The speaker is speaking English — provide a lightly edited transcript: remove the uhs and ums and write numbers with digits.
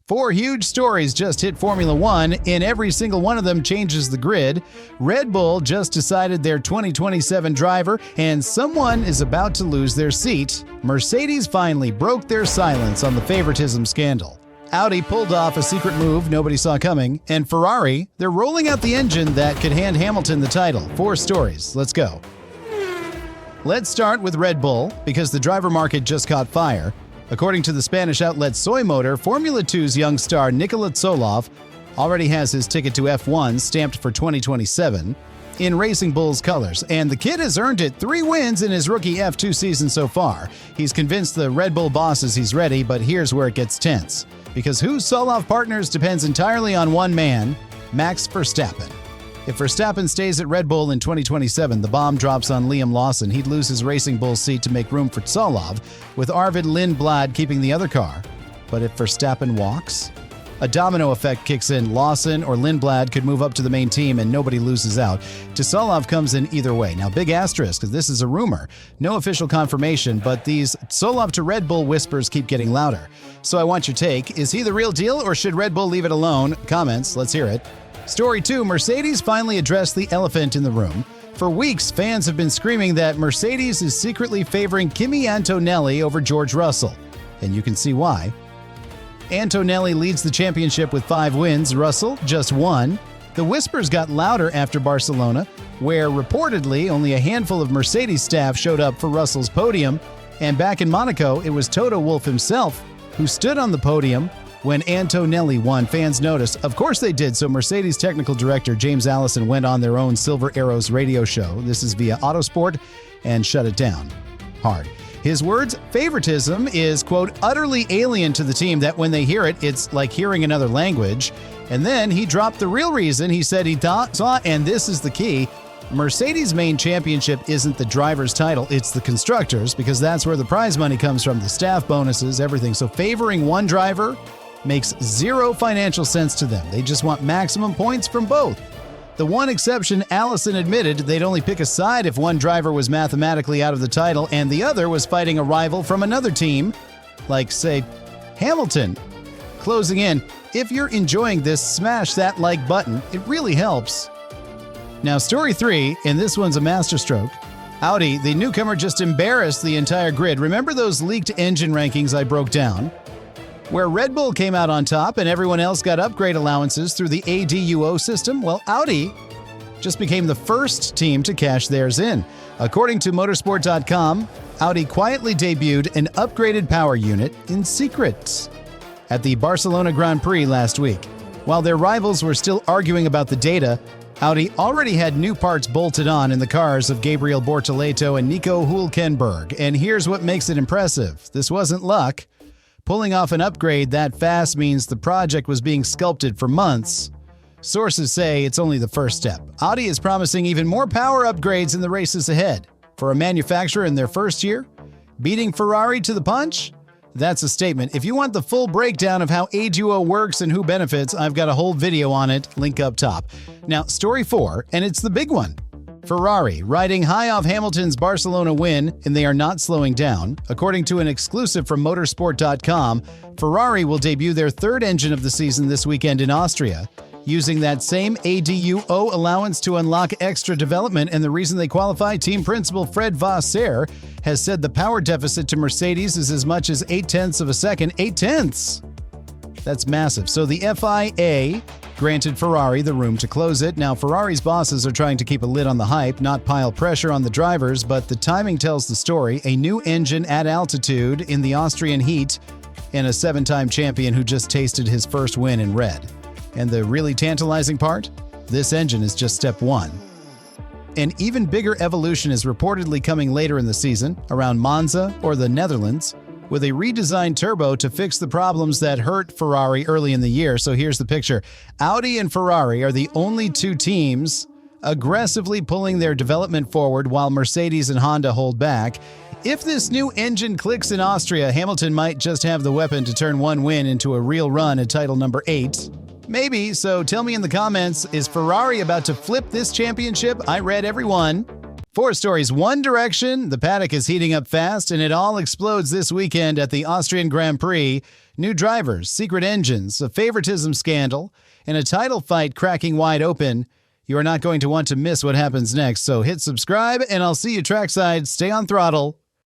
4 huge stories just hit Formula One, and every single one of them changes the grid. Red Bull just decided their 2027 driver, and someone is about to lose their seat. Mercedes finally broke their silence on the favoritism scandal. Audi pulled off a secret move nobody saw coming, and Ferrari, they're rolling out the engine that could hand Hamilton the title. 4 stories. Let's go. Let's start with Red Bull, because the driver market just caught fire. According to the Spanish outlet Soymotor, Formula 2's young star Nikola Tsolov already has his ticket to F1 stamped for 2027 in Racing Bull's colors, and the kid has earned it 3 wins in his rookie F2 season so far. He's convinced the Red Bull bosses he's ready, but here's where it gets tense. Because who Tsolov partners depends entirely on one man, Max Verstappen. If Verstappen stays at Red Bull in 2027, the bomb drops on Liam Lawson. He'd lose his Racing Bull seat to make room for Tsolov, with Arvid Lindblad keeping the other car. But if Verstappen walks, a domino effect kicks in. Lawson or Lindblad could move up to the main team and nobody loses out. Tsolov comes in either way. Now, big asterisk, because this is a rumor. No official confirmation, but these Tsolov to Red Bull whispers keep getting louder. So I want your take. Is he the real deal, or should Red Bull leave it alone? Comments, let's hear it. Story 2, Mercedes finally addressed the elephant in the room. For weeks, fans have been screaming that Mercedes is secretly favoring Kimi Antonelli over George Russell. And you can see why. Antonelli leads the championship with 5 wins, Russell just 1. The whispers got louder after Barcelona, where reportedly only a handful of Mercedes staff showed up for Russell's podium. And back in Monaco, it was Toto Wolff himself who stood on the podium when Antonelli won. Fans noticed. Of course they did, so Mercedes technical director James Allison went on their own Silver Arrows radio show. This is via Autosport, and shut it down hard. His words, favoritism is, quote, utterly alien to the team that when they hear it, it's like hearing another language. And then he dropped the real reason. He said he saw, and this is the key, Mercedes' main championship isn't the driver's title, it's the constructors, because that's where the prize money comes from, the staff bonuses, everything. So favoring one driver makes 0 financial sense to them. They just want maximum points from both. The one exception, Allison admitted they'd only pick a side if one driver was mathematically out of the title and the other was fighting a rival from another team, like, say, Hamilton. Closing in, if you're enjoying this, smash that like button. It really helps. Now, story 3, and this one's a masterstroke. Audi, the newcomer, just embarrassed the entire grid. Remember those leaked engine rankings I broke down? Where Red Bull came out on top and everyone else got upgrade allowances through the ADUO system, well, Audi just became the first team to cash theirs in. According to motorsport.com, Audi quietly debuted an upgraded power unit in secret at the Barcelona Grand Prix last week. While their rivals were still arguing about the data, Audi already had new parts bolted on in the cars of Gabriel Bortoleto and Nico Hülkenberg. And here's what makes it impressive. This wasn't luck. Pulling off an upgrade that fast means the project was being sculpted for months. Sources say it's only the first step. Audi is promising even more power upgrades in the races ahead. For a manufacturer in their first year, beating Ferrari to the punch? That's a statement. If you want the full breakdown of how ADUO works and who benefits, I've got a whole video on it, link up top. Now, story 4, and it's the big one. Ferrari, riding high off Hamilton's Barcelona win, and they are not slowing down. According to an exclusive from motorsport.com, Ferrari will debut their 3rd engine of the season this weekend in Austria, using that same ADUO allowance to unlock extra development. And the reason they qualify, team principal Fred Vasseur has said the power deficit to Mercedes is as much as 0.8 of a second. 0.8! That's massive. So the FIA granted Ferrari the room to close it. Now, Ferrari's bosses are trying to keep a lid on the hype, not pile pressure on the drivers, but the timing tells the story. A new engine at altitude in the Austrian heat, and a 7-time champion who just tasted his first win in red. And the really tantalizing part? This engine is just step 1. An even bigger evolution is reportedly coming later in the season, around Monza or the Netherlands, with a redesigned turbo to fix the problems that hurt Ferrari early in the year. So here's the picture. Audi and Ferrari are the only 2 teams aggressively pulling their development forward while Mercedes and Honda hold back. If this new engine clicks in Austria, Hamilton might just have the weapon to turn one win into a real run at title number 8. Maybe, so tell me in the comments, is Ferrari about to flip this championship? I read every one. 4 stories, one direction. The paddock is heating up fast, and it all explodes this weekend at the Austrian Grand Prix. New drivers, secret engines, a favoritism scandal, and a title fight cracking wide open. You are not going to want to miss what happens next, so hit subscribe, and I'll see you trackside. Stay on Throttle.